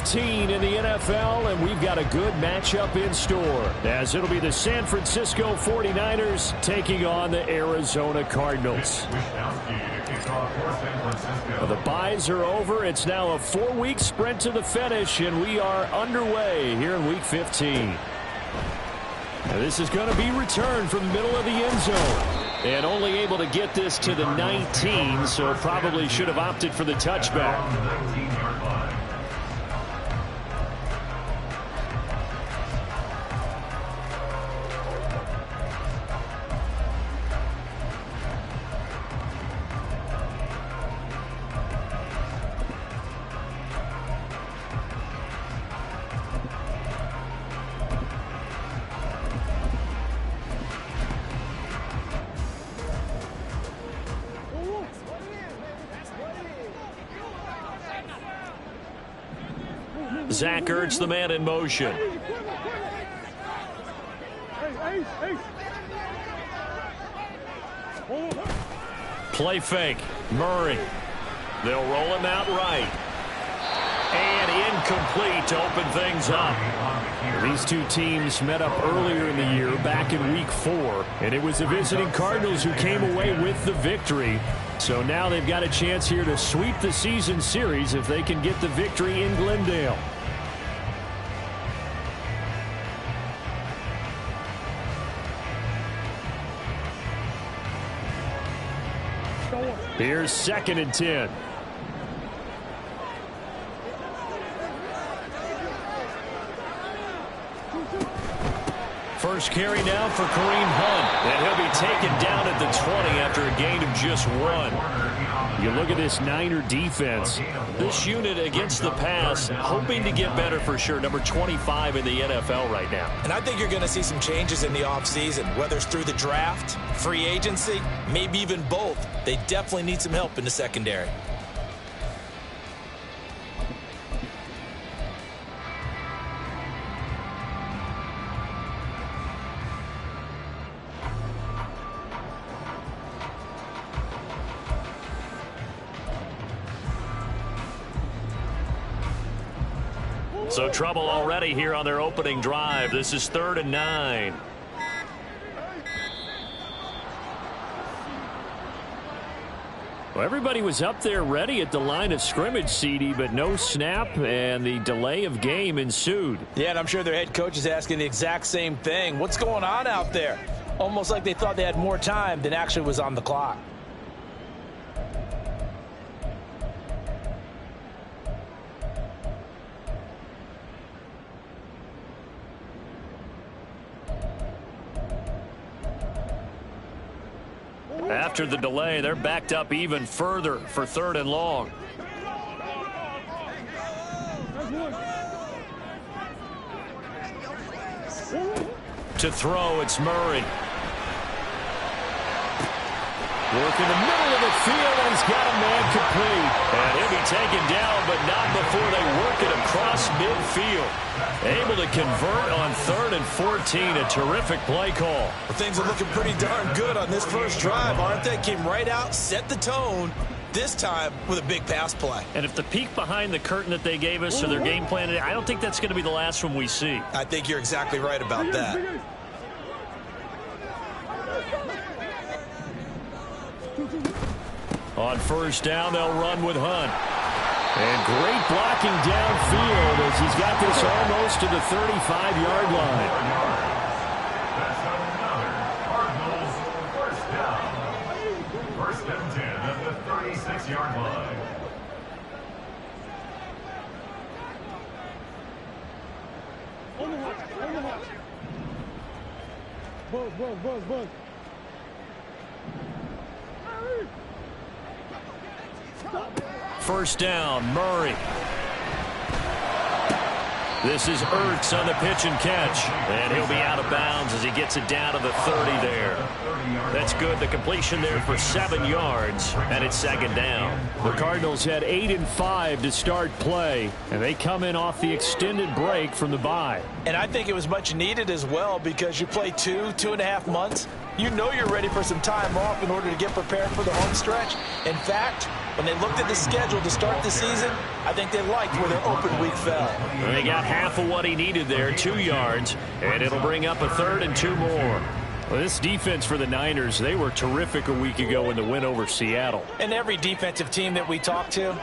15 in the NFL, and we've got a good matchup in store, as it'll be the San Francisco 49ers taking on the Arizona Cardinals. The byes are over. It's now a 4-week sprint to the finish, and we are underway here in Week 15. Now this is going to be returned from the middle of the end zone. And only able to get this to the 19, so probably should have opted for the touchback. Zach Ertz, the man in motion. Play fake. Murray. They'll roll him out right. And incomplete to open things up. These two teams met up earlier in the year, back in Week 4. And it was the visiting Cardinals who came away with the victory. So now they've got a chance here to sweep the season series if they can get the victory in Glendale. Here's 2nd and 10. First carry now for Kareem Hunt. And he'll be taken down at the 20 after a gain of just 1. You look at this Niner defense. This unit against the pass, hoping to get better for sure. Number 25 in the NFL right now. And I think you're going to see some changes in the offseason, whether it's through the draft, free agency, maybe even both. They definitely need some help in the secondary. So trouble already here on their opening drive. This is 3rd and 9. Well, everybody was up there ready at the line of scrimmage, CD, but no snap, and the delay of game ensued. Yeah, and I'm sure their head coach is asking the exact same thing. What's going on out there? Almost like they thought they had more time than actually was on the clock. After the delay, they're backed up even further for 3rd and long. To throw, it's Murray. Work in the middle of the field, and he's got a man complete. And he'll be taken down, but not before they work it across midfield. Able to convert on 3rd and 14. A terrific play call. Well, things are looking pretty darn good on this first drive, aren't they? Came right out, set the tone, this time with a big pass play. And if the peek behind the curtain that they gave us or their game plan, I don't think that's going to be the last one we see. I think you're exactly right about that. On 1st down, they'll run with Hunt. And great blocking downfield as he's got this almost to the 35-yard line. That's another Cardinals first down. 1st and 10 at the 36-yard line. Buzz. 1st down, Murray. This is Ertz on the pitch and catch. And he'll be out of bounds as he gets it down to the 30 there. That's good. The completion there for 7 yards, and it's 2nd down. The Cardinals had 8 and 5 to start play, and they come in off the extended break from the bye. And I think it was much needed as well because you play 2.5 months. You know you're ready for some time off in order to get prepared for the home stretch. In fact, When they looked at the schedule to start the season, I think they liked where their open week fell. And they got half of what he needed there, 2 yards, and it'll bring up a 3rd and 2 more. Well, this defense for the Niners, they were terrific a week ago in the win over Seattle. And every defensive team that we talk to,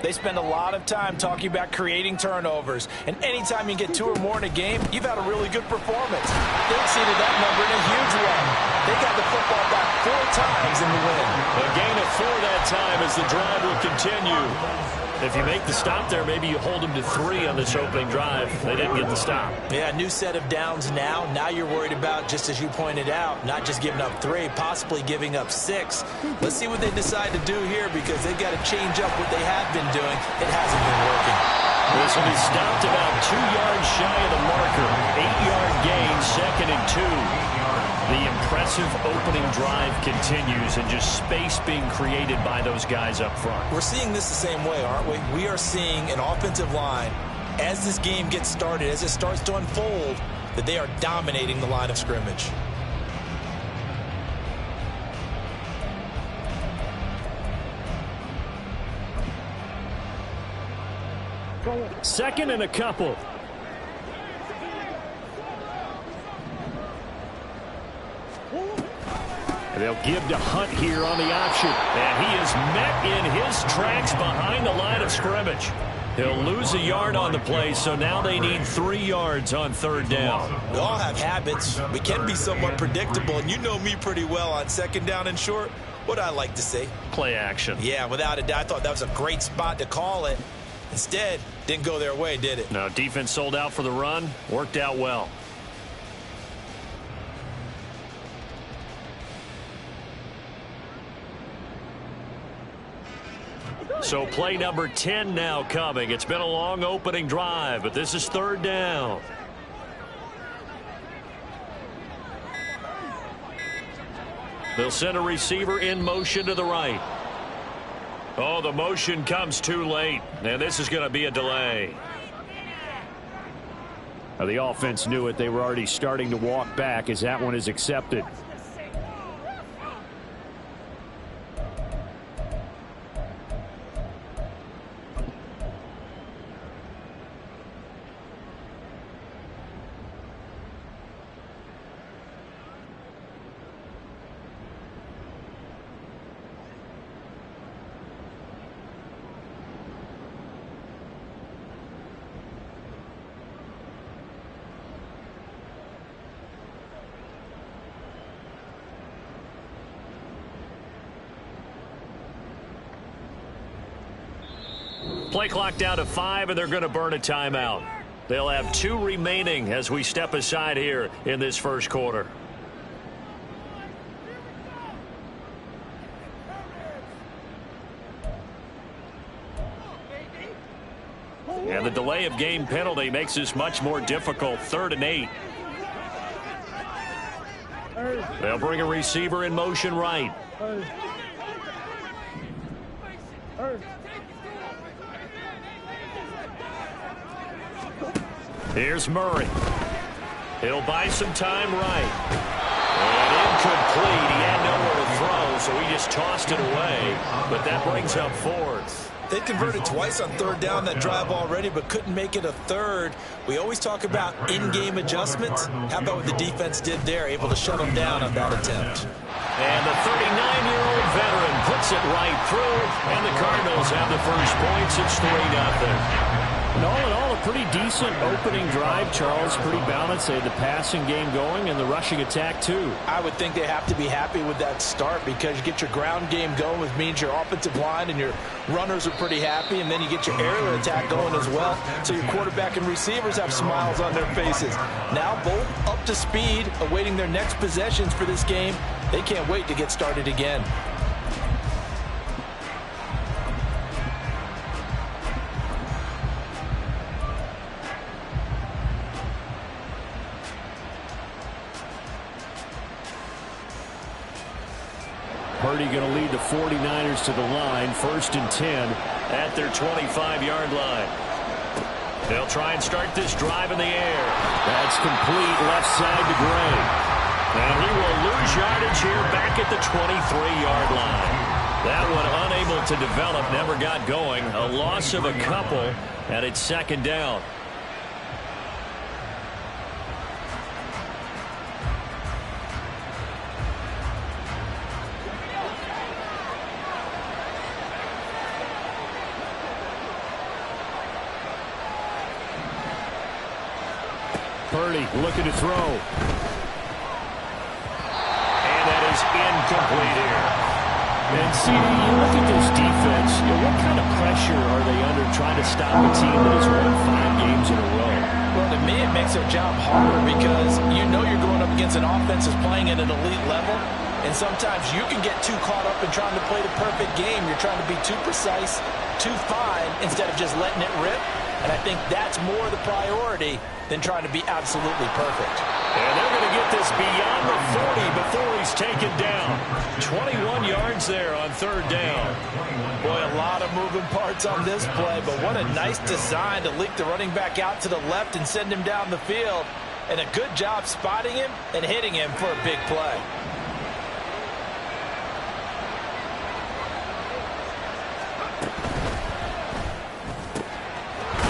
they spend a lot of time talking about creating turnovers. And anytime you get 2 or more in a game, you've had a really good performance. They exceeded that number in a huge way. They got the football back 4 times in the win. A gain of 4 that time as the drive will continue. If you make the stop there, maybe you hold them to 3 on this opening drive. They didn't get the stop. Yeah, new set of downs now. Now you're worried about, just as you pointed out, not just giving up 3, possibly giving up 6. Let's see what they decide to do here because they've got to change up what they have been doing. It hasn't been working. This will be stopped about 2 yards shy of the marker. 8-yard gain, 2nd and 2. The impressive opening drive continues and just space being created by those guys up front. We're seeing this the same way, aren't we? We are seeing an offensive line, as this game gets started, as it starts to unfold, that they are dominating the line of scrimmage. Second and a couple. They'll give to Hunt here on the option. And he is met in his tracks behind the line of scrimmage. He'll lose a yard on the play, so now they need 3 yards on 3rd down. We all have habits. We can be somewhat predictable, and you know me pretty well on 2nd down and short. What I like to see. Play action. Yeah, without a doubt. I thought that was a great spot to call it. Instead, didn't go their way, did it? No, defense sold out for the run. Worked out well. So play number 10 now coming. It's been a long opening drive, but this is 3rd down. They'll send a receiver in motion to the right. Oh, the motion comes too late, and this is going to be a delay. Now, the offense knew it. They were already starting to walk back as that one is accepted. Play clock down to 5, and they're going to burn a timeout. They'll have 2 remaining as we step aside here in this first quarter. And the delay of game penalty makes this much more difficult. 3rd and 8. They'll bring a receiver in motion right. Here's Murray. He'll buy some time right. And incomplete. He had nowhere to throw, so he just tossed it away. But that brings up 4th. They converted twice on 3rd down that drive already, but couldn't make it a 3rd. We always talk about in-game adjustments. How about what the defense did there, able to shut them down on that attempt? And the 39-year-old veteran puts it right through, and the Cardinals have the first points. It's 3-0. And all in all, a pretty decent opening drive, Charles. Pretty balanced. They had the passing game going and the rushing attack, too. I would think they have to be happy with that start because you get your ground game going, which means your offensive line and your runners are pretty happy, and then you get your aerial attack going as well. So your quarterback and receivers have smiles on their faces. Now both up to speed, awaiting their next possessions for this game. They can't wait to get started again. Purdy going to lead the 49ers to the line. 1st and 10 at their 25-yard line. They'll try and start this drive in the air. That's complete left side to Gray. And he will lose yardage here back at the 23-yard line. That one unable to develop, never got going. A loss of a couple, and it's second down. Purdy looking to throw. And that is incomplete here. And CD, you look at this defense, what kind of pressure are they under trying to stop a team that has won 5 games in a row? Well, to me, it makes their job harder because you know you're going up against an offense that's playing at an elite level, and sometimes you can get too caught up in trying to play the perfect game. You're trying to be too precise, too fine, instead of just letting it rip. And I think that's more the priority than trying to be absolutely perfect. And they're going to get this beyond the 40 before he's taken down. 21 yards there on third down. Boy, a lot of moving parts on this play, but what a nice design to leak the running back out to the left and send him down the field. And a good job spotting him and hitting him for a big play.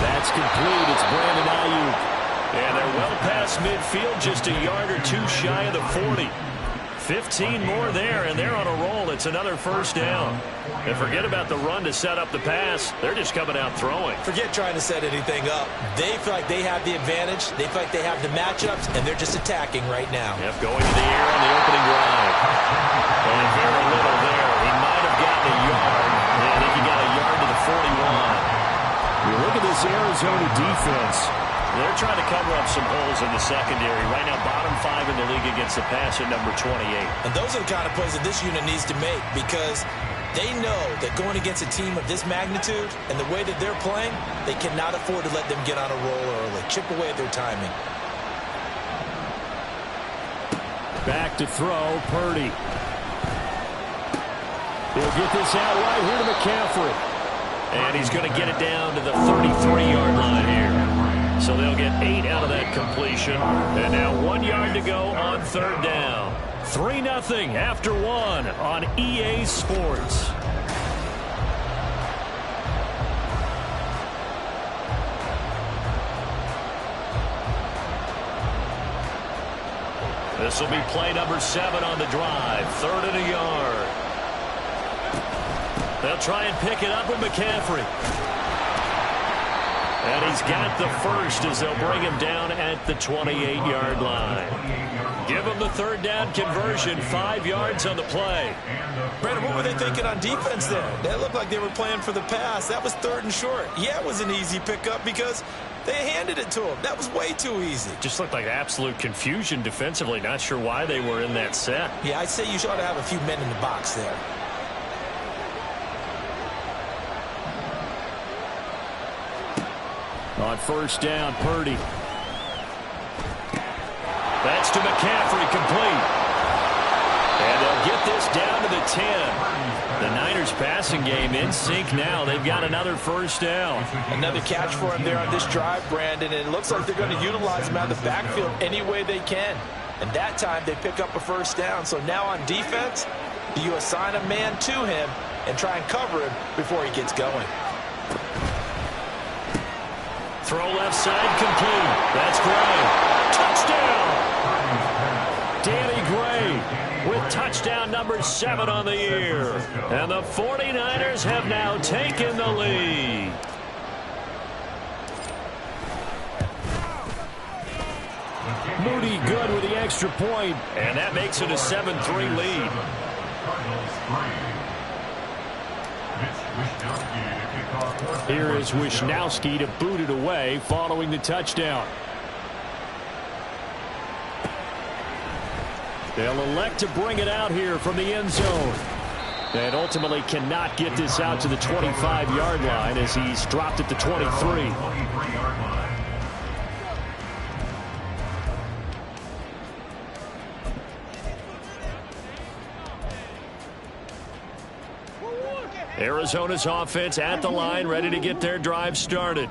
That's complete. It's Brandon Ayuk. And they're well past midfield, just a yard or two shy of the 40. 15 more there, and they're on a roll. It's another first down. And forget about the run to set up the pass. They're just coming out throwing. Forget trying to set anything up. They feel like they have the advantage. They feel like they have the matchups, and they're just attacking right now. Yep, going to the air on the opening drive. And very little there. He might have gotten a yard. And I think he got a yard to the 41. You look at this Arizona defense. They're trying to cover up some holes in the secondary. Right now, bottom 5 in the league against the pass at number 28. And those are the kind of plays that this unit needs to make because they know that going against a team of this magnitude and the way that they're playing, they cannot afford to let them get on a roll early. Chip away at their timing. Back to throw, Purdy. He'll get this out right here to McCaffrey. And he's going to get it down to the 33-yard line here. So they'll get 8 out of that completion. And now 1 yard to go on third down. 3-0 after 1 on EA Sports. This will be play number 7 on the drive. 3rd and a yard. They'll try and pick it up with McCaffrey. And he's got the first as they'll bring him down at the 28-yard line. Give him the third down conversion, 5 yards on the play. Brandon, what were they thinking on defense there? That looked like they were playing for the pass. That was 3rd and short. Yeah, it was an easy pickup because they handed it to him. That was way too easy. Just looked like absolute confusion defensively. Not sure why they were in that set. Yeah, I'd say you ought to have a few men in the box there. On first down, Purdy. That's to McCaffrey, complete. And they'll get this down to the 10. The Niners passing game in sync now. They've got another first down. Another catch for him there on this drive, Brandon. And it looks like they're going to utilize him out of the backfield any way they can. And that time they pick up a first down. So now on defense, you assign a man to him and try and cover him before he gets going. Throw left side, complete. That's Gray. Touchdown! Danny Gray with touchdown number 7 on the year. And the 49ers have now taken the lead. Moody good with the extra point. And that makes it a 7-3 lead. Here is Wishnowski to boot it away following the touchdown. They'll elect to bring it out here from the end zone. And ultimately cannot get this out to the 25-yard line as he's dropped at the 23. Arizona's offense at the line, ready to get their drive started.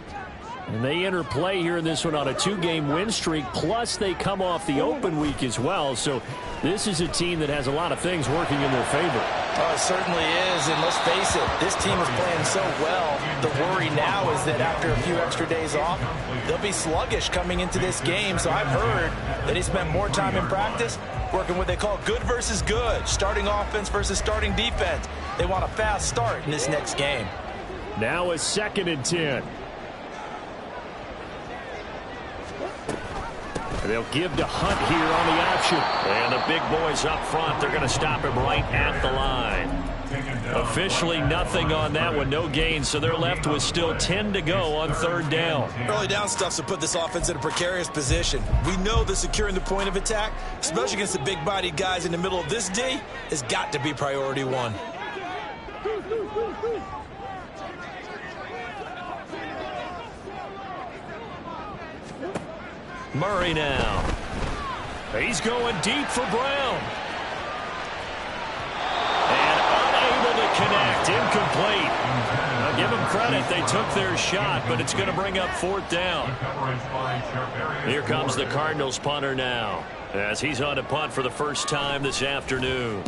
And they enter play here in this one on a 2-game win streak, plus they come off the open week as well. So this is a team that has a lot of things working in their favor. Oh, it certainly is, and let's face it, this team is playing so well. The worry now is that after a few extra days off, they'll be sluggish coming into this game. So I've heard that he spent more time in practice working what they call good versus good, starting offense versus starting defense. They want a fast start in this next game. Now a 2nd and 10. They'll give to Hunt here on the option. And the big boys up front, they're going to stop him right at the line. Officially nothing on that one, no gain, so they're left with still 10 to go on 3rd down. Early down stuff's to put this offense in a precarious position. We know that securing the point of attack, especially against the big-bodied guys in the middle of this D, has got to be priority 1. Murray now. He's going deep for Brown. And unable to connect. Incomplete. Now give them credit. They took their shot, but it's going to bring up 4th down. Here comes the Cardinals punter now, as he's on to punt for the first time this afternoon.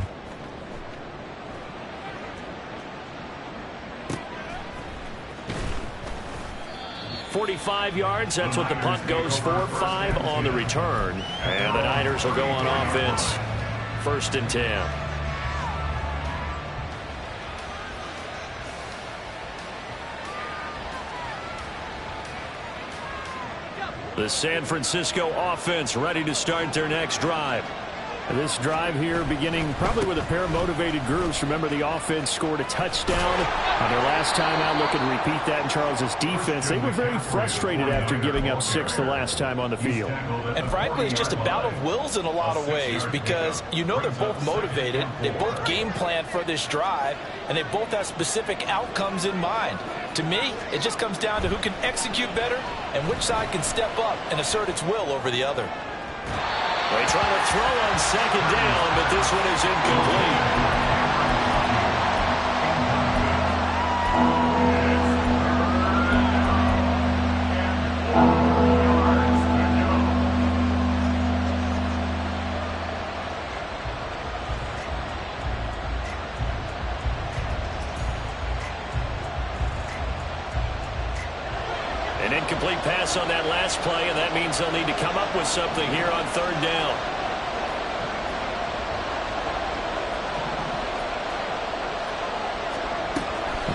45 yards, that's what the punt goes for. 5 on the return. And the Niners will go on offense. 1st and 10. The San Francisco offense ready to start their next drive. This drive here beginning probably with a pair of motivated groups. Remember, the offense scored a touchdown on their last time out. Looking to repeat that in Charles's defense. They were very frustrated after giving up 6 the last time on the field. And frankly, it's just a battle of wills in a lot of ways, because you know they're both motivated. They both game plan for this drive, and they both have specific outcomes in mind. To me, it just comes down to who can execute better and which side can step up and assert its will over the other. They try to throw on 2nd down, but this one is incomplete. An incomplete pass on that last play, and that means they'll need to come up with something here on 3rd down.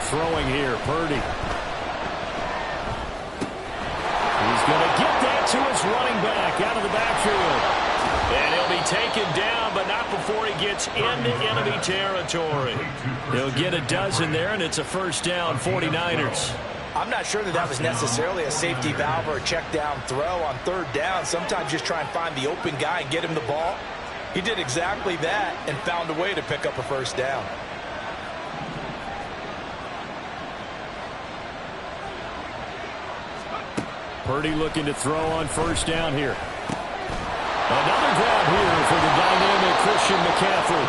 Throwing here, Purdy. He's going to get that to his running back out of the backfield. And he'll be taken down, but not before he gets into enemy territory. He'll get a dozen there, and it's a 1st down, 49ers. I'm not sure that that was necessarily a safety valve or a check down throw on 3rd down. Sometimes just try and find the open guy and get him the ball. He did exactly that and found a way to pick up a 1st down. Purdy looking to throw on 1st down here. Another grab here for the dynamic Christian McCaffrey.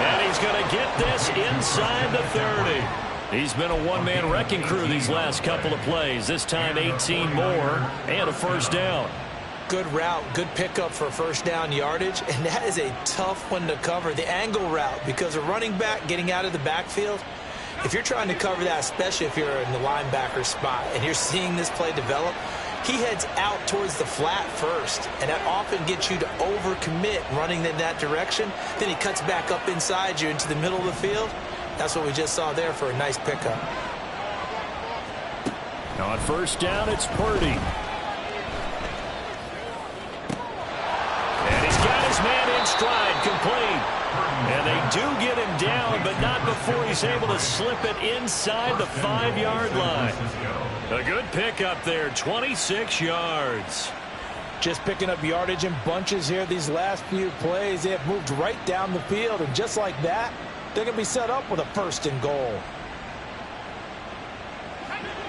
And he's going to get this inside the 30. He's been a one-man wrecking crew these last couple of plays. This time 18 more and a 1st down. Good route, good pickup for 1st down yardage, and that is a tough one to cover, the angle route, because a running back getting out of the backfield, if you're trying to cover that, especially if you're in the linebacker spot and you're seeing this play develop, he heads out towards the flat first, and that often gets you to overcommit running in that direction. Then he cuts back up inside you into the middle of the field. That's what we just saw there for a nice pickup. Now on 1st down, it's Purdy. And he's got his man in stride, complete. And they do get him down, but not before he's able to slip it inside the 5-yard line. A good pickup there, 26 yards. Just picking up yardage in bunches here these last few plays. They have moved right down the field, and just like that, they're going to be set up with a 1st and goal.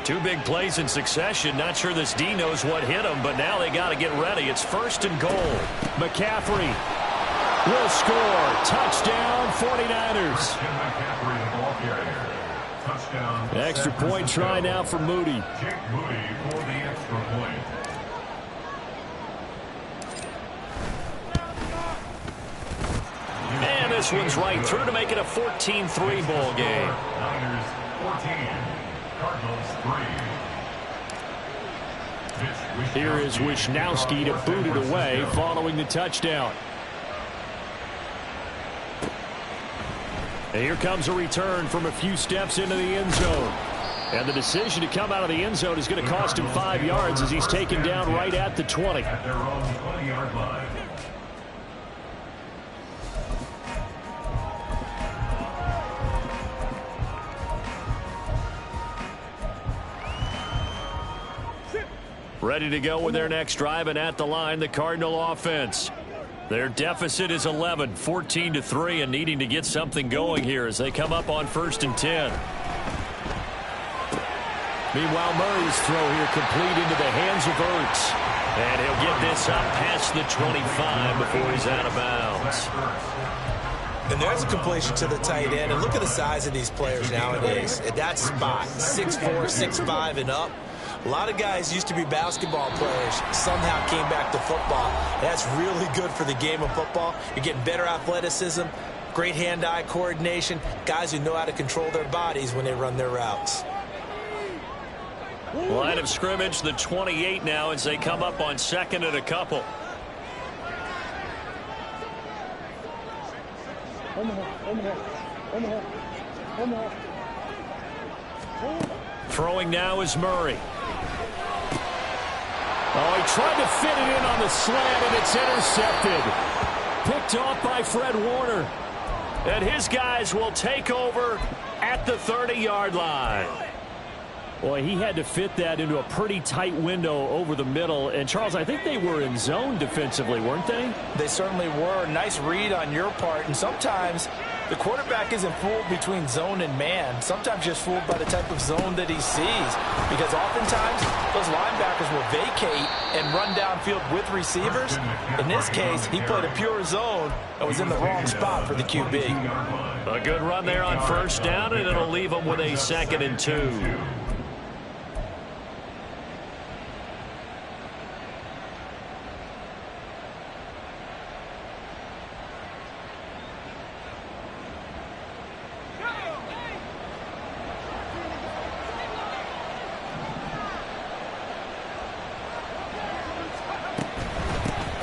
2 big plays in succession. Not sure this D knows what hit him, but now they got to get ready. It's 1st and goal. McCaffrey will score. Touchdown, 49ers. Touchdown. Extra point try now for Moody. Jake Moody for the extra point. And this one's right through to make it a 14-3 ball game. Niners 14. Cardinals 3. Here is Wishnowsky to boot it away following the touchdown. And here comes a return from a few steps into the end zone. And the decision to come out of the end zone is going to cost him 5 yards as he's taken down right at the 20. At their own 20-yard line. Ready to go with their next drive, and at the line, the Cardinal offense. Their deficit is 11, 14-3, and needing to get something going here as they come up on 1st and 10. Meanwhile, Murray's throw here complete into the hands of Ertz. And he'll get this up past the 25 before he's out of bounds. And there's a completion to the tight end. And look at the size of these players nowadays. At that spot, 6'4", 6'5", and up. A lot of guys used to be basketball players, somehow came back to football. That's really good for the game of football. You're getting better athleticism, great hand-eye coordination, guys who know how to control their bodies when they run their routes. Line of scrimmage, the 28 now as they come up on 2nd and a couple. Throwing now is Murray. Oh, he tried to fit it in on the slant, and it's intercepted. Picked off by Fred Warner. And his guys will take over at the 30-yard line. Boy, he had to fit that into a pretty tight window over the middle. And, Charles, I think they were in zone defensively, weren't they? They certainly were. Nice read on your part. And sometimes the quarterback isn't fooled between zone and man. Sometimes just fooled by the type of zone that he sees. Because oftentimes those linebackers will vacate and run downfield with receivers. In this case, he played a pure zone and was in the wrong spot for the QB. A good run there on 1st down, and it'll leave them with a 2nd and 2.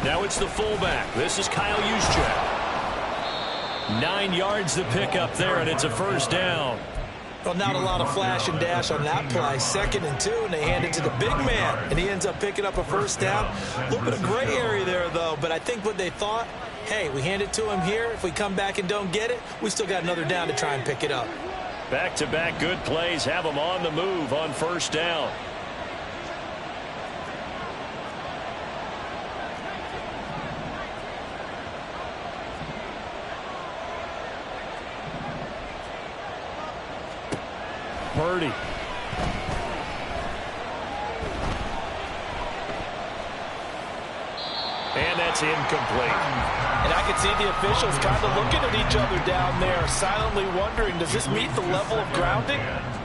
Now it's the fullback. This is Kyle Juszczyk. 9 yards to pick up there, and it's a 1st down. Well, not a lot of flash and dash on that play. 2nd and 2, and they hand it to the big man, and he ends up picking up a 1st down. A little bit of gray area there, though, but I think what they thought, hey, we hand it to him here. If we come back and don't get it, we still got another down to try and pick it up. Back-to-back good plays have them on the move on 1st down. Purdy. And that's incomplete. And I could see the officials kind of looking at each other down there, silently wondering, does this meet the level of grounding?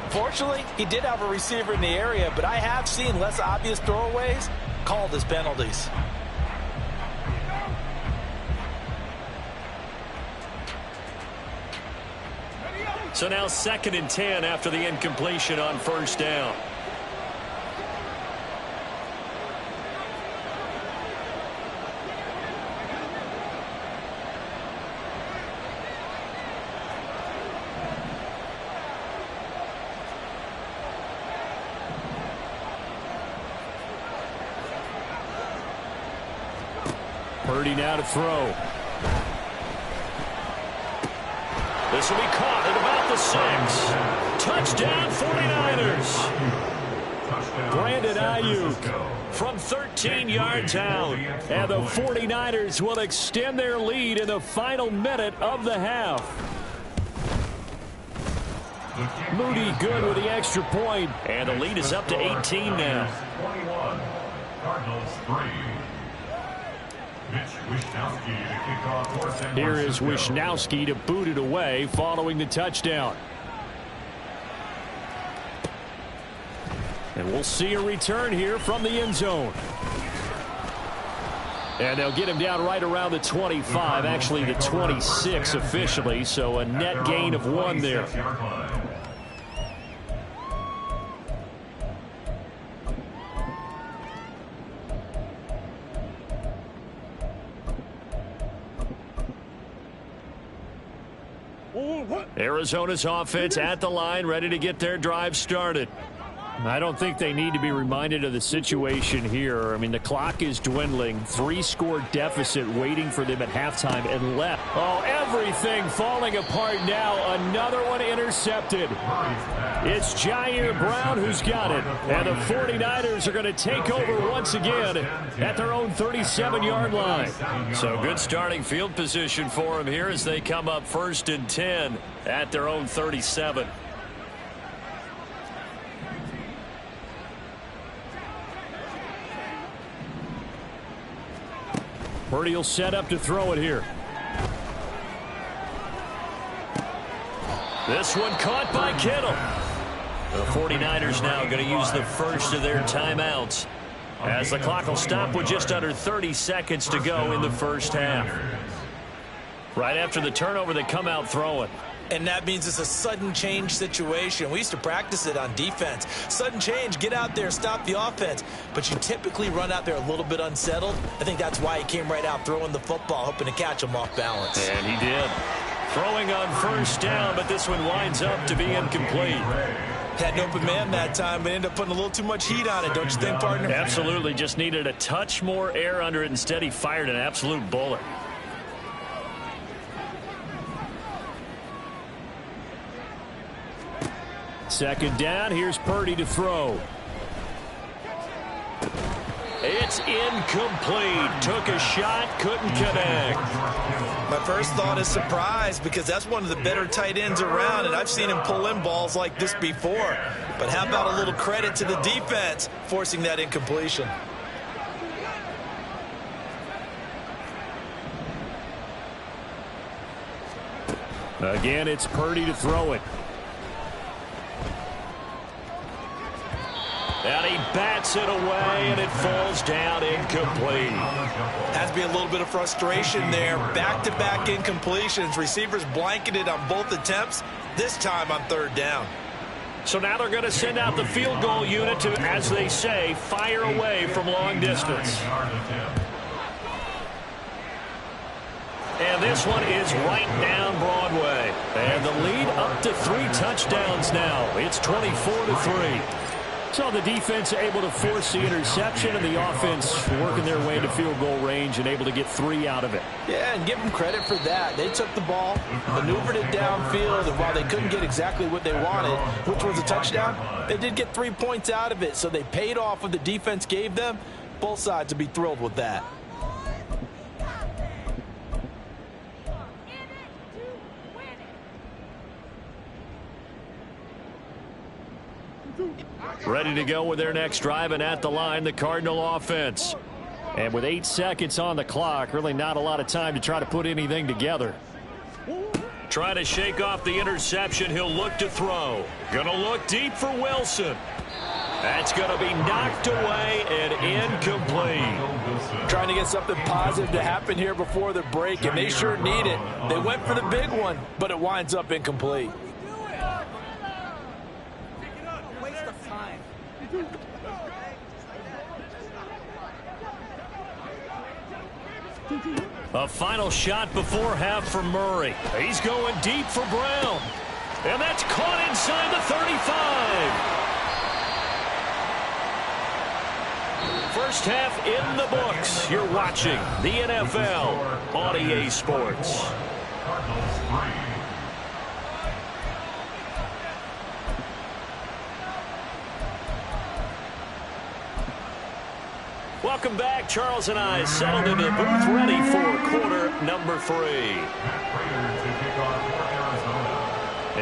Fortunately, he did have a receiver in the area, but I have seen less obvious throwaways called as penalties. So now 2nd and 10 after the incompletion on 1st down. Purdy now to throw. This will be caught at about the 6. Touchdown 49ers. Brandon Ayuk from 13 yards out. And the 49ers will extend their lead in the final minute of the half. Moody good with the extra point. And the lead is up to 18 now. 21. Cardinals 3. Here is Wishnowsky to boot it away following the touchdown. we'll see a return here from the end zone. And they'll get him down right around the 25, actually the 26 officially, so a net gain of 1 there. Arizona's offense at the line, ready to get their drive started. I don't think they need to be reminded of the situation here. I mean, the clock is dwindling. 3-score deficit waiting for them at halftime and left. Oh, everything falling apart now. Another one intercepted. It's Jair Brown who's got it. And the 49ers are going to take over once again at their own 37-yard line. So good starting field position for them here as they come up 1st and 10 at their own 37. Purdy will set up to throw it here. This one caught by Kittle. The 49ers now going to use the first of their timeouts as the clock will stop with just under 30 seconds to go in the first half. Right after the turnover, they come out throwing. And that means it's a sudden change situation. We used to practice it on defense. Sudden change, get out there, stop the offense. But you typically run out there a little bit unsettled. I think that's why he came right out throwing the football, hoping to catch him off balance. And he did. Throwing on first down, but this one winds up to be incomplete. Had an open man that time, but ended up putting a little too much heat on it, don't you think, partner? Absolutely. Just needed a touch more air under it. Instead, he fired an absolute bullet. Second down, here's Purdy to throw. It's incomplete. Took a shot, couldn't connect. My first thought is surprise because that's one of the better tight ends around, and I've seen him pull in balls like this before. But how about a little credit to the defense forcing that incompletion? Again, it's Purdy to throw it. And he bats it away, and it falls down incomplete. Has to be a little bit of frustration there. Back-to-back incompletions. Receivers blanketed on both attempts, this time on 3rd down. So now they're going to send out the field goal unit to, as they say, fire away from long distance. And this one is right down Broadway. And the lead up to 3 touchdowns now. It's 24-3. So the defense able to force the interception, and the offense working their way into field goal range and able to get 3 out of it. Yeah, and give them credit for that. They took the ball, maneuvered it downfield, and while they couldn't get exactly what they wanted, which was a touchdown, they did get 3 points out of it, so they paid off what the defense gave them. Both sides would be thrilled with that. Ready to go with their next drive, and at the line, the Cardinal offense. And with 8 seconds on the clock, really not a lot of time to try to put anything together. Trying to shake off the interception. He'll look to throw. Gonna look deep for Wilson. That's going to be knocked away and incomplete. Trying to get something positive to happen here before the break, and they sure need it. They went for the big one, but it winds up incomplete. A final shot before half for Murray. He's going deep for Brown. And that's caught inside the 35. First half in the books. You're watching the NFL on EA Sports. Welcome back. Charles and I settled into the booth ready for quarter number 3.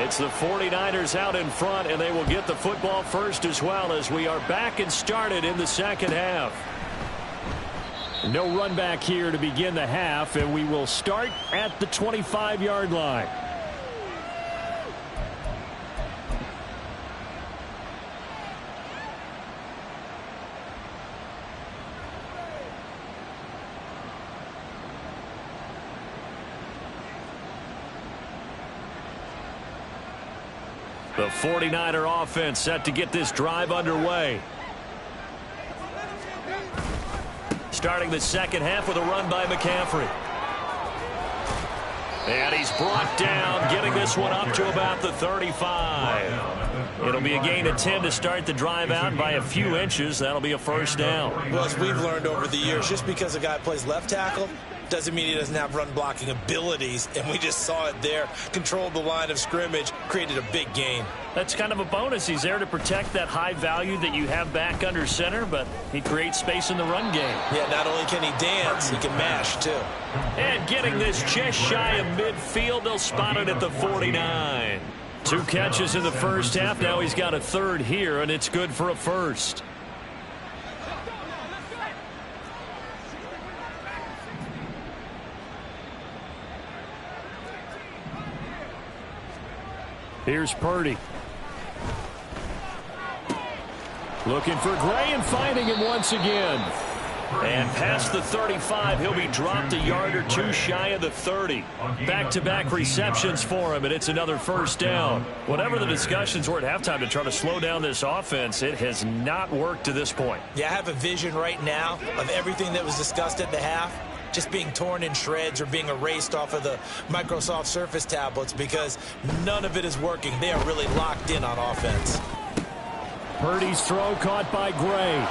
It's the 49ers out in front, and they will get the football first as well as we are back and started in the second half. No run back here to begin the half, and we will start at the 25-yard line. The 49er offense set to get this drive underway. Starting the second half with a run by McCaffrey. And he's brought down, getting this one up to about the 35. It'll be a gain of 10 to start the drive out. By a few inches, that'll be a first down. Well, as we've learned over the years, just because a guy plays left tackle doesn't mean he doesn't have run blocking abilities, and we just saw it there. Controlled the line of scrimmage, created a big gain. That's kind of a bonus. He's there to protect that high value that you have back under center, but he creates space in the run game. Yeah, not only can he dance, he can mash, too. And getting this just shy of midfield, they'll spot it at the 49. 2 catches in the first half. Now he's got a third here, and it's good for a first. Here's Purdy. Looking for Gray and finding him once again. And past the 35, he'll be dropped a yard or two shy of the 30. Back-to-back receptions for him, and it's another first down. Whatever the discussions were at halftime to try to slow down this offense, it has not worked to this point. Yeah, I have a vision right now of everything that was discussed at the half just being torn in shreds or being erased off of the Microsoft Surface tablets because none of it is working. They are really locked in on offense. Purdy's throw caught by Gray.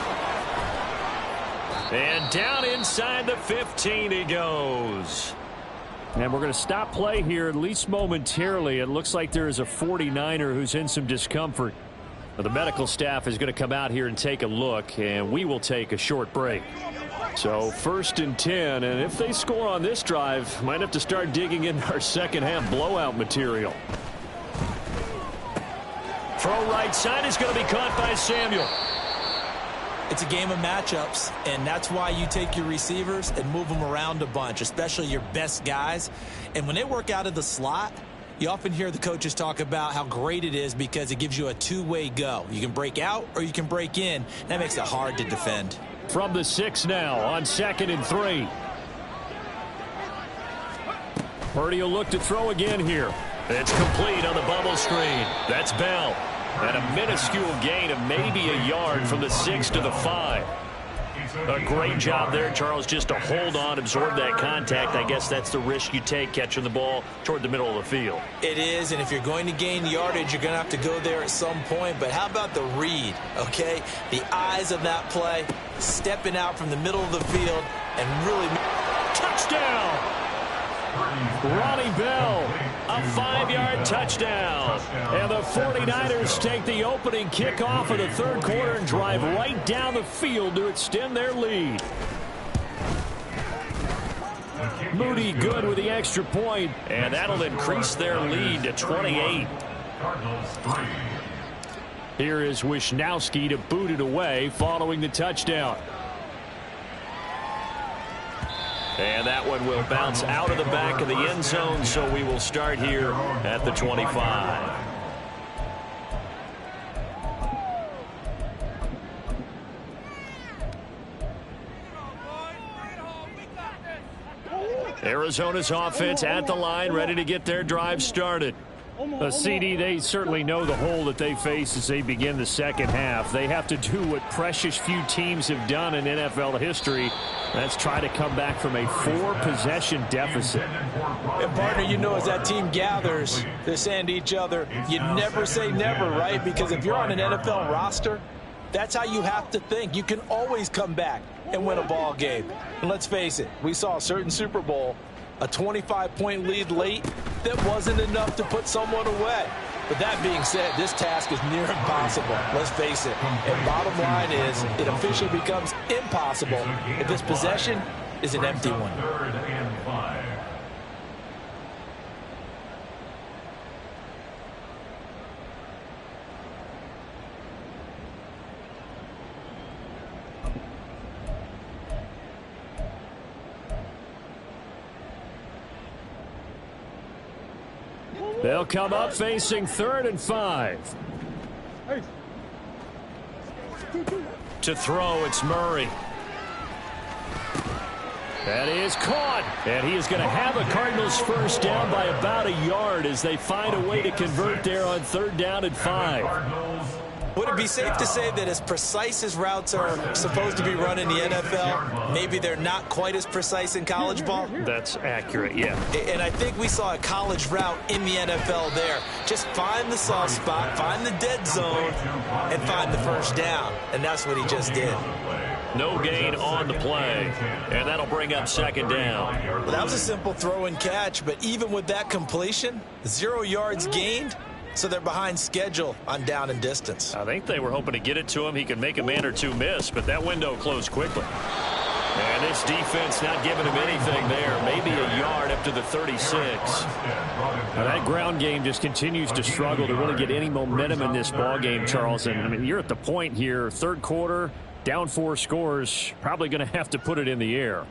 And down inside the 15 he goes. And we're going to stop play here, at least momentarily. It looks like there is a 49er who's in some discomfort. But the medical staff is going to come out here and take a look, and we will take a short break. So 1st and 10, and if they score on this drive, might have to start digging in our second half blowout material. Throw right side is going to be caught by Samuel. It's a game of matchups, and that's why you take your receivers and move them around a bunch, especially your best guys. And when they work out of the slot, you often hear the coaches talk about how great it is because it gives you a two-way go. You can break out or you can break in. That makes it hard to defend. From the 6 now on 2nd and 3. Purdy will look to throw again here. It's complete on the bubble screen. That's Bell. And a minuscule gain of maybe a yard from the 6 to the 5. A great job there, Charles, just to hold on, absorb that contact. I guess that's the risk you take catching the ball toward the middle of the field. It is, and if you're going to gain yardage, you're going to have to go there at some point. But how about the read, okay? The eyes of that play, stepping out from the middle of the field and really... Touchdown! Ronnie Bell, a 5-yard touchdown. And the 49ers take the opening kickoff of the third quarter and drive right down the field to extend their lead. Moody good with the extra point, and that'll increase their lead to 28. Here is Wisnowski to boot it away following the touchdown. And that one will bounce out of the back of the end zone, so we will start here at the 25. Arizona's offense at the line, ready to get their drive started. CD, they certainly know the hole that they face as they begin the second half. They have to do what precious few teams have done in NFL history. That's try to come back from a 4-possession deficit. And partner, you know, as that team gathers, they're saying to each other, you never say never, right? Because if you're on an NFL roster, that's how you have to think. You can always come back and win a ball game. And let's face it, we saw a certain Super Bowl, a 25-point lead late, that wasn't enough to put someone away. But that being said, this task is near impossible. Let's face it. And bottom line is, it officially becomes impossible if this possession is an empty one. They'll come up facing 3rd and 5. To throw, it's Murray. That is caught. And he is going to have a Cardinals first down by about a yard as they find a way to convert there on 3rd down and 5. Would it be safe to say that as precise as routes are supposed to be run in the NFL, maybe they're not quite as precise in college ball? That's accurate, yeah. And I think we saw a college route in the NFL there. Just find the soft spot, find the dead zone, and find the first down. And that's what he just did. No gain on the play, and that'll bring up 2nd down. Well, that was a simple throw and catch, but even with that completion, 0 yards gained. So they're behind schedule on down and distance. I think they were hoping to get it to him. He could make a man or two miss, but that window closed quickly. And this defense not giving him anything there. Maybe a yard up to the 36. Now that ground game just continues to struggle to really get any momentum in this ball game, Charles. And I mean, you're at the point here, 3rd quarter, down 4 scores, probably going to have to put it in the air.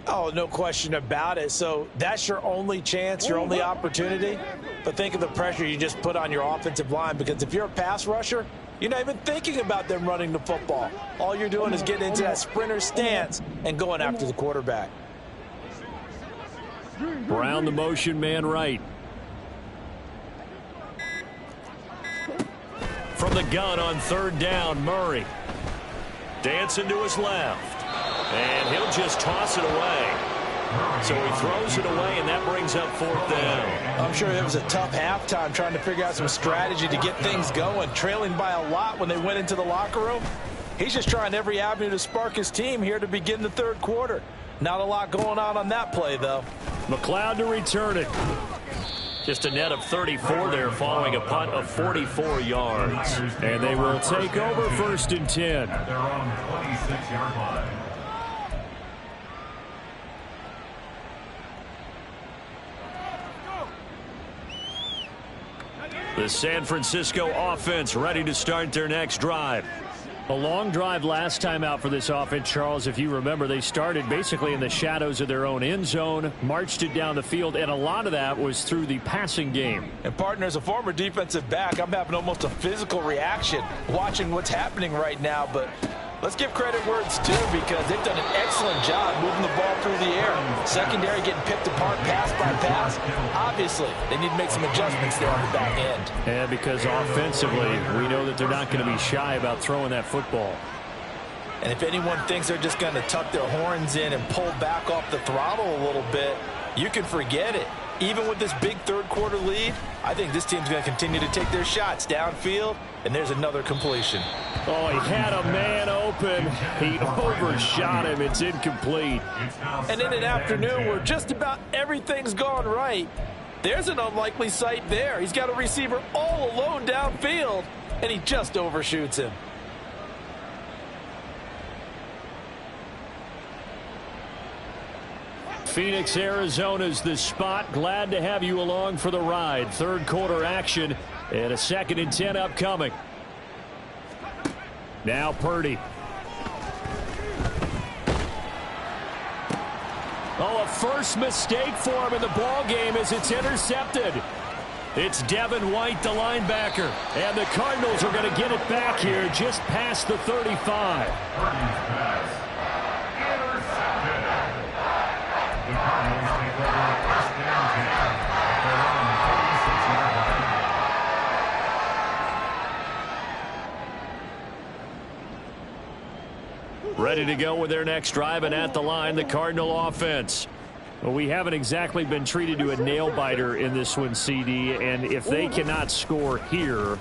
Oh, no question about it. So that's your only chance, your only opportunity. But think of the pressure you just put on your offensive line, because if you're a pass rusher, you're not even thinking about them running the football. All you're doing is getting into that sprinter stance and going after the quarterback. Brown the motion man right. From the gun on 3rd down, Murray. Dancing to his left. And he'll just toss it away. So he throws it away, and that brings up 4th down. I'm sure it was a tough halftime trying to figure out some strategy to get things going, trailing by a lot when they went into the locker room. He's just trying every avenue to spark his team here to begin the 3rd quarter. Not a lot going on that play, though. McLeod to return it. Just a net of 34 there following a punt of 44 yards. And they will take over 1st and 10. At their own 26-yard line. The San Francisco offense ready to start their next drive. A long drive last time out for this offense, Charles. If you remember, they started basically in the shadows of their own end zone, marched it down the field, and a lot of that was through the passing game. And, partner, as a former defensive back, I'm having almost a physical reaction watching what's happening right now. But let's give credit where it's due, because they've done an excellent job moving the ball through the air. Secondary getting picked apart pass by pass. Obviously, they need to make some adjustments there on the back end. And because offensively, we know that they're not going to be shy about throwing that football. And if anyone thinks they're just going to tuck their horns in and pull back off the throttle a little bit, you can forget it. Even with this big 3rd quarter lead, I think this team's going to continue to take their shots downfield, and there's another completion. Oh, he had a man open. He overshot him. It's incomplete. And in an afternoon where just about everything's gone right, there's an unlikely sight there. He's got a receiver all alone downfield, and he just overshoots him. Phoenix, Arizona's the spot. Glad to have you along for the ride. 3rd quarter action and a 2nd and 10 upcoming. Now Purdy. Oh, a first mistake for him in the ball game as it's intercepted. It's Devin White, the linebacker. And the Cardinals are going to get it back here just past the 35. Ready to go with their next drive, and at the line, the Cardinal offense. Well, we haven't exactly been treated to a nail-biter in this one, CD, and if they cannot score here,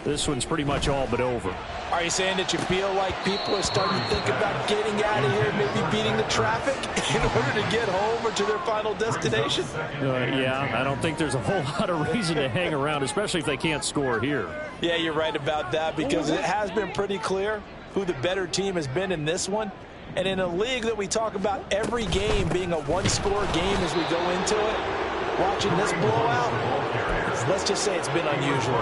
this one's pretty much all but over. Are you saying that you feel like people are starting to think about getting out of here, maybe beating the traffic in order to get home or to their final destination? Yeah, I don't think there's a whole lot of reason to hang around, especially if they can't score here. Yeah, you're right about that, because it has been pretty clear who the better team has been in this one. And in a league that we talk about every game being a one-score game as we go into it, watching this blowout, let's just say it's been unusual.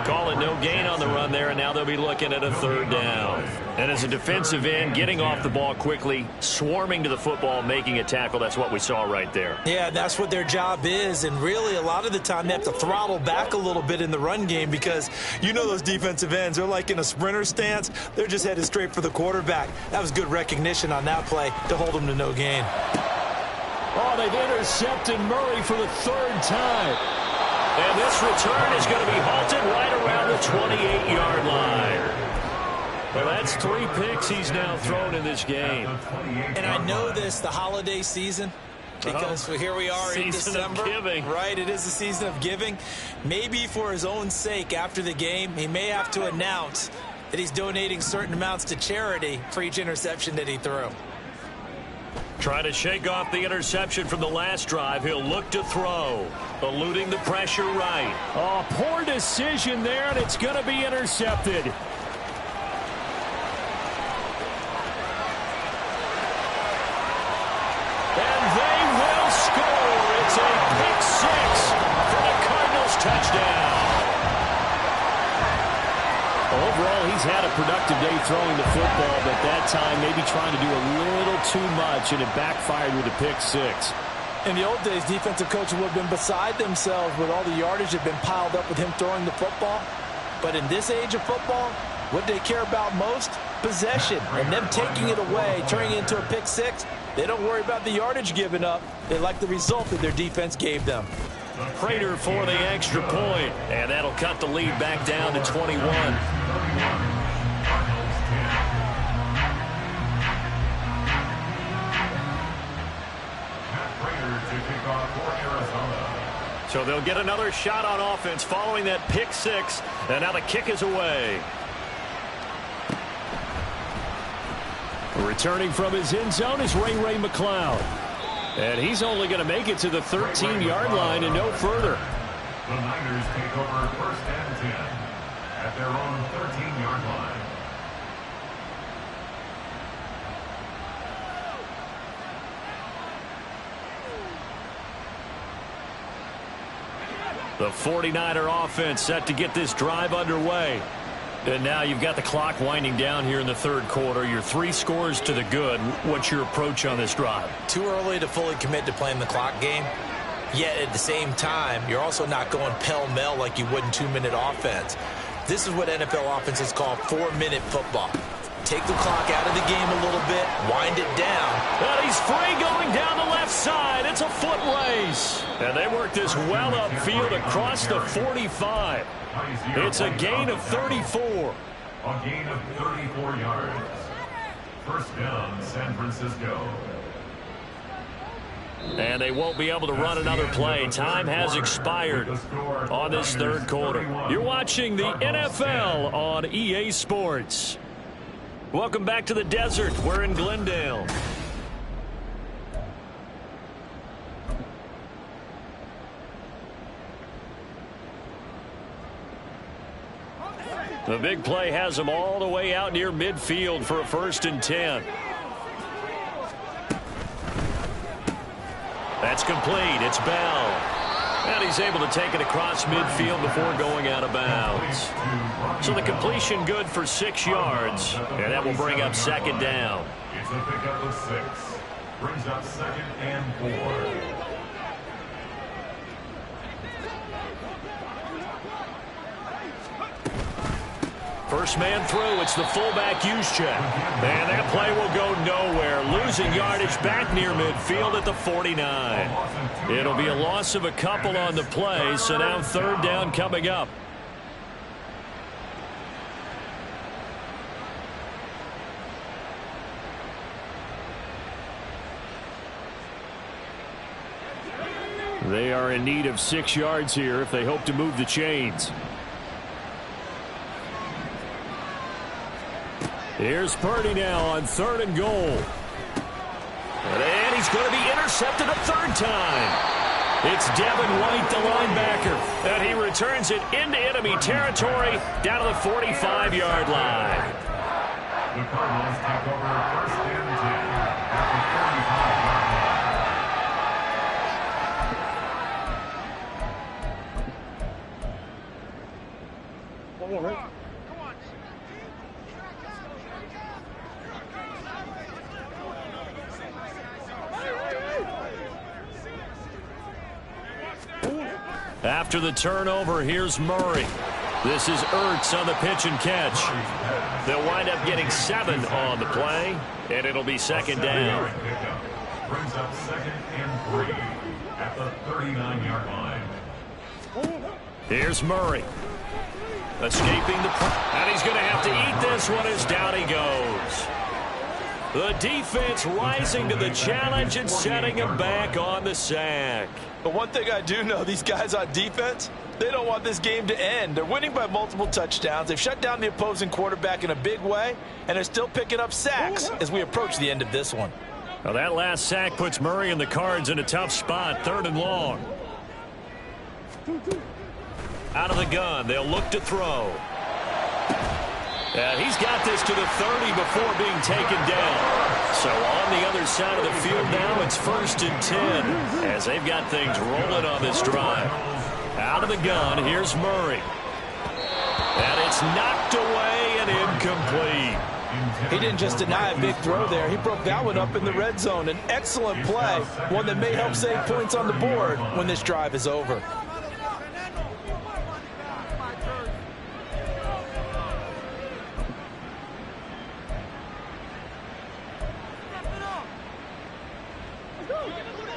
Call it no gain on the run there, and now they'll be looking at a 3rd down. And as a defensive end, getting off the ball quickly, swarming to the football, making a tackle, that's what we saw right there. Yeah, that's what their job is, and really a lot of the time they have to throttle back a little bit in the run game, because you know those defensive ends, they're like in a sprinter stance. They're just headed straight for the quarterback. That was good recognition on that play to hold them to no gain. Oh, they've intercepted Murray for the third time. And this return is going to be halted right around the 28-yard line. Well, that's 3 picks he's now thrown in this game. And I know this, the holiday season, because here we are in December. Season of giving. Right, it is the season of giving. Maybe for his own sake after the game, he may have to announce that he's donating certain amounts to charity for each interception that he threw. Trying to shake off the interception from the last drive. He'll look to throw. Eluding the pressure right. Oh, poor decision there, and it's going to be intercepted. And they will score. It's a pick 6 for the Cardinals touchdown. Overall, he's had a productive day throwing the football, but that time maybe trying to do a little too much, and it backfired with a pick 6. In the old days, defensive coaches would have been beside themselves with all the yardage that had been piled up with him throwing the football. But in this age of football, what they care about most? Possession. And them taking it away, turning it into a pick 6, they don't worry about the yardage given up. They like the result that their defense gave them. Prater for the extra point, and that'll cut the lead back down to 21. So they'll get another shot on offense following that pick 6, and now the kick is away. Returning from his end zone is Ray McCloud. And he's only going to make it to the 13-yard line and no further. The Niners take over 1st and 10 at their own 13-yard line. The 49er offense set to get this drive underway. And now you've got the clock winding down here in the third quarter. You're 3 scores to the good. What's your approach on this drive? Too early to fully commit to playing the clock game. Yet at the same time, you're also not going pell-mell like you would in 2-minute offense. This is what NFL offenses call 4-minute football. Take the clock out of the game a little bit, wind it down. And he's free going down the left side. It's a foot race. And they work this well upfield across the 45. It's a gain of 34. A gain of 34 yards. 1st down, San Francisco. And they won't be able to run another play. Time has expired on this third quarter. You're watching the NFL on EA Sports. Welcome back to the desert. We're in Glendale. The big play has them all the way out near midfield for a 1st and 10. That's complete. It's Bell. And he's able to take it across midfield before going out of bounds. So the completion good for 6 yards. And that will bring up 2nd down. It's a pickup of 6. Brings up 2nd and 4. First man through, it's the fullback use check. And that play will go nowhere. Losing yardage back near midfield at the 49. It'll be a loss of a couple on the play, so now 3rd down coming up. They are in need of 6 yards here if they hope to move the chains. Here's Purdy now on 3rd and goal. And he's going to be intercepted a 3rd time. It's Devin White, the linebacker. And he returns it into enemy territory down to the 45-yard line. The Cardinals take over 1st and 10 at the 45-yard line. After the turnover, here's Murray. This is Ertz on the pitch and catch. They'll wind up getting 7 on the play, and it'll be 2nd down. brings up 2nd and 3 at the 39-yard line. Here's Murray. Escaping the... And he's going to have to eat this one as down he goes. The defense rising to the challenge and setting him back on the sack. But one thing I do know, these guys on defense, they don't want this game to end. They're winning by multiple touchdowns. They've shut down the opposing quarterback in a big way, and they're still picking up sacks as we approach the end of this one. Well, that last sack puts Murray and the Cards in a tough spot, 3rd and long. Out of the gun, they'll look to throw. He's got this to the 30 before being taken down. So on the other side of the field now, it's 1st and 10 as they've got things rolling on this drive. Out of the gun, here's Murray. And it's knocked away and incomplete. He didn't just deny a big throw there. He broke that one up in the red zone. An excellent play, one that may help save points on the board when this drive is over.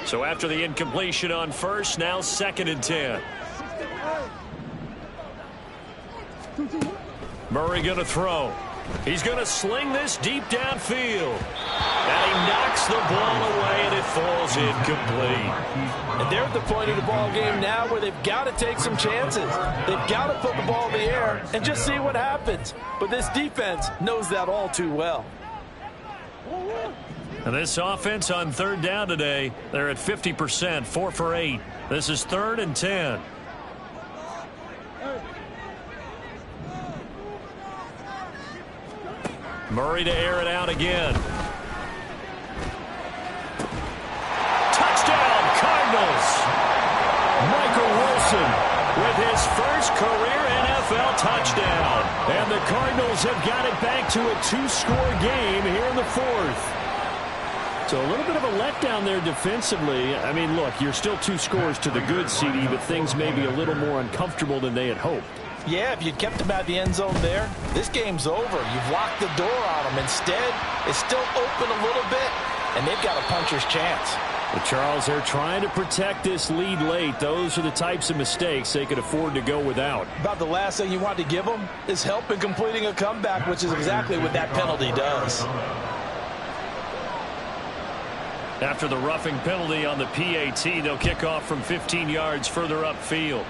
So after the incompletion on 1st, now 2nd and 10. Murray going to throw. He's going to sling this deep downfield. And he knocks the ball away, and it falls incomplete. And they're at the point of the ball game now where they've got to take some chances. They've got to put the ball in the air and just see what happens. But this defense knows that all too well. And this offense on 3rd down today, they're at 50%, 4 for 8. This is 3rd and 10. Murray to air it out again. Touchdown, Cardinals! Michael Wilson with his first career NFL touchdown. And the Cardinals have got it back to a 2-score game here in the 4th. So a little bit of a letdown there defensively. I mean, look, you're still 2 scores to the good, CD, but things may be a little more uncomfortable than they had hoped. Yeah, if you'd kept them out of the end zone there, this game's over. You've locked the door on them. Instead, it's still open a little bit, and they've got a puncher's chance. But Charles, they're trying to protect this lead late. Those are the types of mistakes they could afford to go without. About the last thing you want to give them is help in completing a comeback, which is exactly what that penalty does. After the roughing penalty on the PAT, they'll kick off from 15 yards further upfield.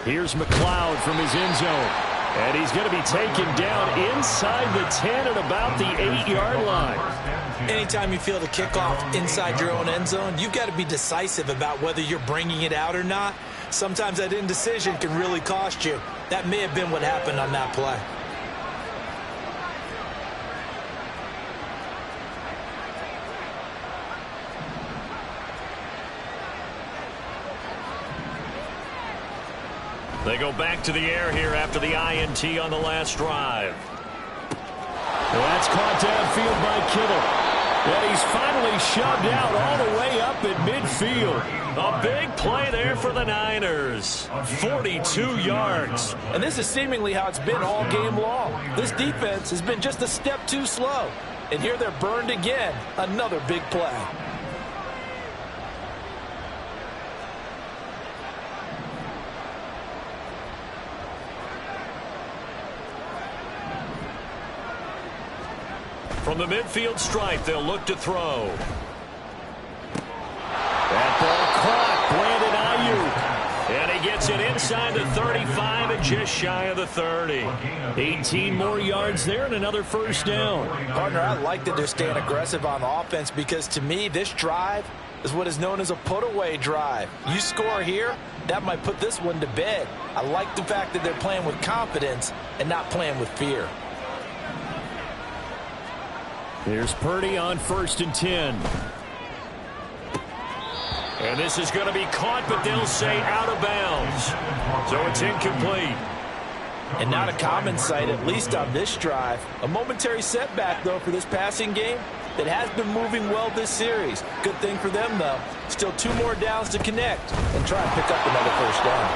Here's McLeod from his end zone. And he's going to be taken down inside the 10 at about the 8-yard line. Anytime you feel the kickoff inside your own end zone, you've got to be decisive about whether you're bringing it out or not. Sometimes that indecision can really cost you. That may have been what happened on that play. They go back to the air here after the INT on the last drive. Well, that's caught downfield by Kittle. And he's finally shoved out all the way up at midfield. A big play there for the Niners. 42 yards. And this is seemingly how it's been all game long. This defense has been just a step too slow. And here they're burned again. Another big play. From the midfield stripe, they'll look to throw. That ball caught. Brandon Ayuk. And he gets it inside the 35 and just shy of the 30. 18 more yards there and another 1st down. Partner, I like that they're staying aggressive on offense because to me, this drive is what is known as a put-away drive. You score here, that might put this one to bed. I like the fact that they're playing with confidence and not playing with fear. Here's Purdy on 1st and 10. And this is going to be caught, but they'll say out of bounds. So it's incomplete. And not a common sight, at least on this drive. A momentary setback, though, for this passing game that has been moving well this series. Good thing for them, though. Still 2 more downs to connect and try and pick up another 1st down.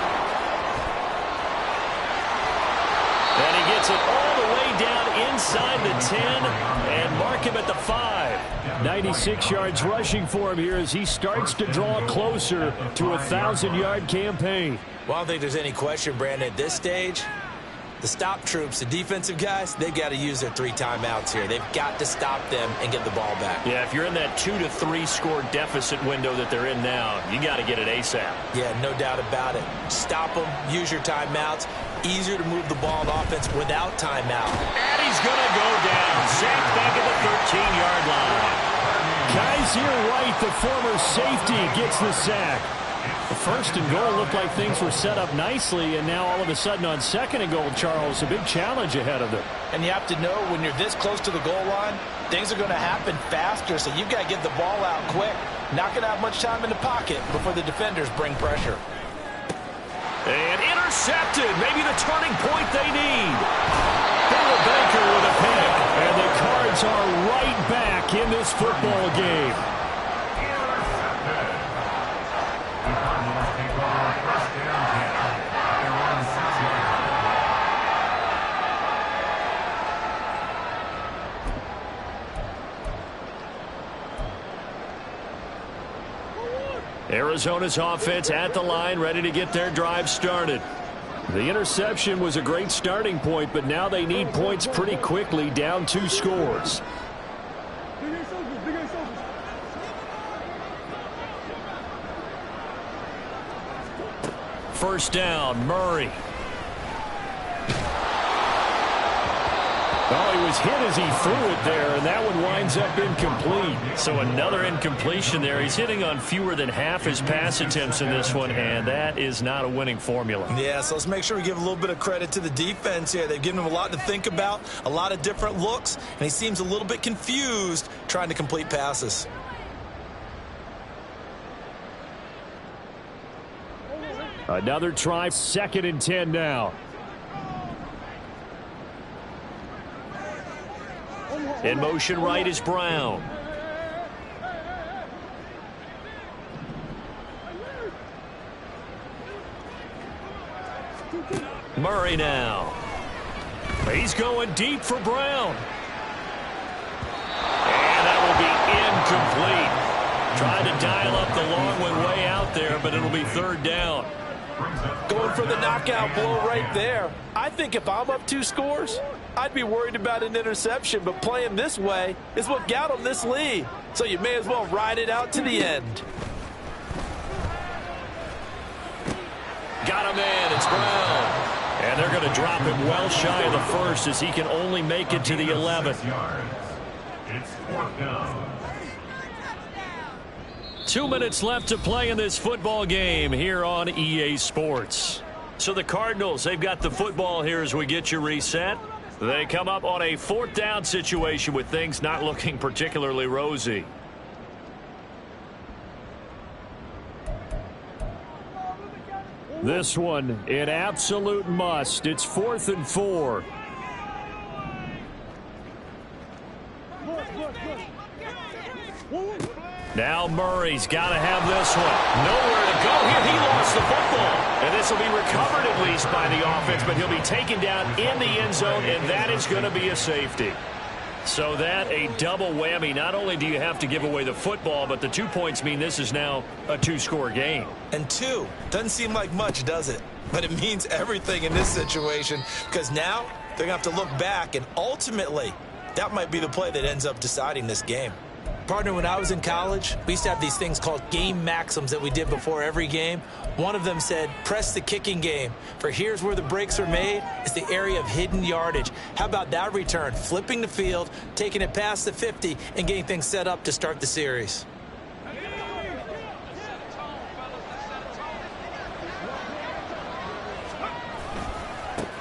And he gets it all the way down inside the 10, and Mark mark him at the 5. 96 yards rushing for him here as he starts to draw closer to a 1,000-yard campaign. Well, I don't think there's any question, Brandon, at this stage. The stop troops, the defensive guys, they've got to use their 3 timeouts here. They've got to stop them and get the ball back. Yeah, if you're in that 2 to 3 score deficit window that they're in now, you got to get it ASAP. Yeah, no doubt about it. Stop them, use your timeouts. Easier to move the ball on offense without timeout. And he's going to go down. Sacked back at the 13-yard line. Kaiser White, the former safety, gets the sack. The first and goal looked like things were set up nicely, and now all of a sudden on second and goal, Charles, a big challenge ahead of them. And you have to know when you're this close to the goal line, things are going to happen faster, so you've got to get the ball out quick. Not going to have much time in the pocket before the defenders bring pressure. And intercepted, maybe the turning point they need. Bill Baker with a pick, and the Cards are right back in this football game. Arizona's offense at the line, ready to get their drive started. The interception was a great starting point, but now they need points pretty quickly, down 2 scores. First down, Murray. Oh, he was hit as he threw it there, and that one winds up incomplete. So another incompletion there. He's hitting on fewer than half his pass attempts in this one, and that is not a winning formula. Yeah, so let's make sure we give a little bit of credit to the defense here. They've given him a lot to think about, a lot of different looks, and he seems a little bit confused trying to complete passes. Another try, 2nd and 10 now. In motion right is Brown. Murray now. He's going deep for Brown. And that will be incomplete. Tried to dial up the long one way out there, but it'll be 3rd down. Going for the knockout blow right there. I think if I'm up 2 scores, I'd be worried about an interception, but playing this way is what got them this lead. So you may as well ride it out to the end. Got him in. It's Brown. And they're going to drop him well shy of the 1st as he can only make it to the 11th. It's 4th down. 2 minutes left to play in this football game here on EA Sports. So the Cardinals, they've got the football here as we get you reset. They come up on a 4th down situation with things not looking particularly rosy. This one, an absolute must. It's 4th and 4. Now Murray's got to have this one. Nowhere to go here. He lost the football. And this will be recovered at least by the offense, but he'll be taken down in the end zone, and that is going to be a safety. So that a double whammy. Not only do you have to give away the football, but the 2 points mean this is now a 2-score game. And 2 doesn't seem like much, does it? But it means everything in this situation, because now they're going to have to look back, and ultimately that might be the play that ends up deciding this game. Partner, when I was in college, we used to have these things called game maxims that we did before every game. One of them said, press the kicking game. For here's where the breaks are made. It's the area of hidden yardage. How about that return? Flipping the field, taking it past the 50, and getting things set up to start the series.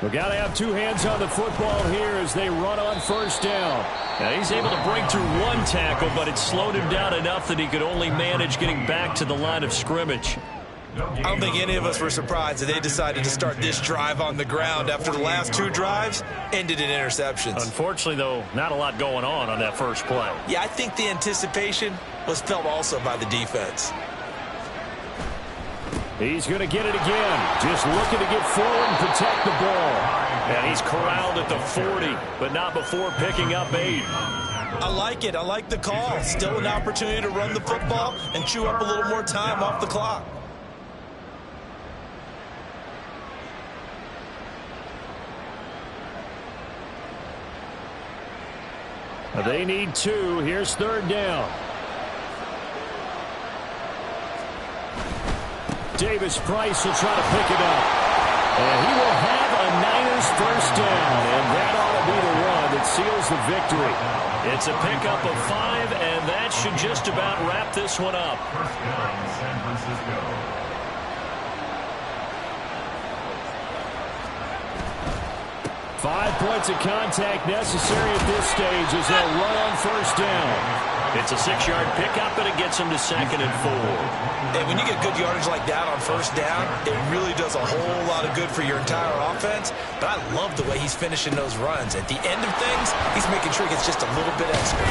We've got to have 2 hands on the football here as they run on 1st down. Now he's able to break through 1 tackle, but it slowed him down enough that he could only manage getting back to the line of scrimmage. I don't think any of us were surprised that they decided to start this drive on the ground after the last 2 drives ended in interceptions. Unfortunately, though, not a lot going on that first play. Yeah, I think the anticipation was felt also by the defense. He's going to get it again. Just looking to get forward and protect the ball. And he's corralled at the 40, but not before picking up 8. I like it. I like the call. Still an opportunity to run the football and chew up a little more time off the clock. They need 2. Here's 3rd down. Davis Price will try to pick it up. And he will have a Niners 1st down. And that ought to be the run that seals the victory. It's a pickup of 5, and that should just about wrap this one up. 1st down, San Francisco. 5 points of contact necessary at this stage as they'll run on 1st down. It's a 6-yard pickup, and it gets them to 2nd and 4. And when you get good yardage like that on 1st down, it really does a whole lot of good for your entire offense. But I love the way he's finishing those runs. At the end of things, he's making sure he gets just a little bit extra.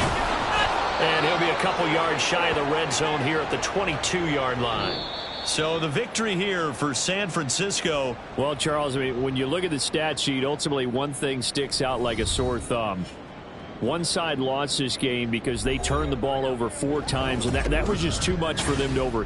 And he'll be a couple yards shy of the red zone here at the 22-yard line. So the victory here for San Francisco. Well, Charles, I mean, when you look at the stat sheet, ultimately one thing sticks out like a sore thumb. One side lost this game because they turned the ball over 4 times, and that was just too much for them to overcome.